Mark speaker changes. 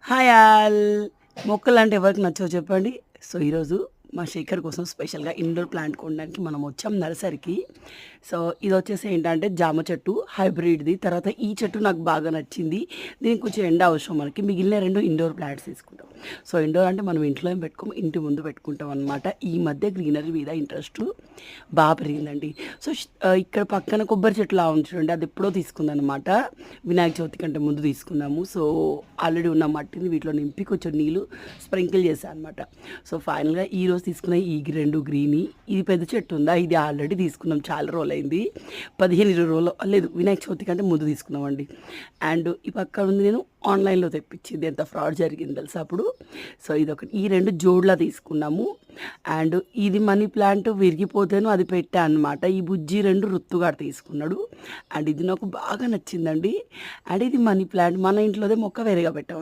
Speaker 1: Hi all. మొక్కలంటే ఎవరికి నచ్చవో చెప్పండి. So, ఈరోజు మా శేఖర్ కోసం స్పెషల్‌గా ఇండోర్ ప్లాంట్ కొనడానికి మనం వచ్చాం నర్సరీకి. సో, ఇదొచ్చేసి ఏంటంటే జామ చెట్టు హైబ్రిడ్‌ది. తర్వాత ఈ చెట్టు నాకు బాగా నచ్చింది. దీనికి కొంచెం ఎండ అవసరం మనకి. మిగిలిన 2 ఇండోర్ ప్లాంట్స్ తీసుకుంటాం. సో, ఇండోర్ అంటే మనం ఇంట్లో ఏం పెట్టుకోము. ఇంటి ముందు పెట్టుకుంటాం అనమాట. ఈ మధ్య గ్రీనరీ మీద ఇంట్రెస్ట్ బాగా పెరిగిందండి. సో, ఇక్కడ పక్కన కొబ్బరి చెట్టులా ఉంది చూడండి. అది ఎప్పుడో తీసుకుందనమాట. వినాయక చవితి కంటే ముందు తీసుకున్నాము. సో, ఆల్రెడీ ఉన్న మట్టిని వీటిలో నింపి కొంచెం నీళ్ళు స్ప్రింకిల్ చేశాను అనమాట. సో, ఫైనల్‌గా ఈరోజు తీసుకున్న ఈ 2 గ్రీని ఇది పెద్ద చెట్టు ఉందా, ఇది ఆల్రెడీ తీసుకున్నాం. చాలా రోజులైంది. 15, 20 రోజులు లేదు, వినాయక చవితి కంటే ముందు తీసుకున్నామండి. అండ్ ఈ పక్క ఉంది నేను ఆన్లైన్‌లో తెప్పించింది. ఎంత ఫ్రాడ్ జరిగింది తెలుసా అప్పుడు. సో, ఇదొకటి. ఈ 2 జోడ్లా తీసుకున్నాము. అండ్ ఇది మనీ ప్లాంట్ విరిగిపోతేను అది పెట్టా అనమాట. ఈ బుజ్జి 2 రుత్తుగాడు తీసుకున్నాడు. అండ్ ఇది నాకు బాగా నచ్చిందండి. అండ్ ఇది మనీ ప్లాంట్ మన ఇంట్లోదే మొక్క వేరేగా పెట్టాం.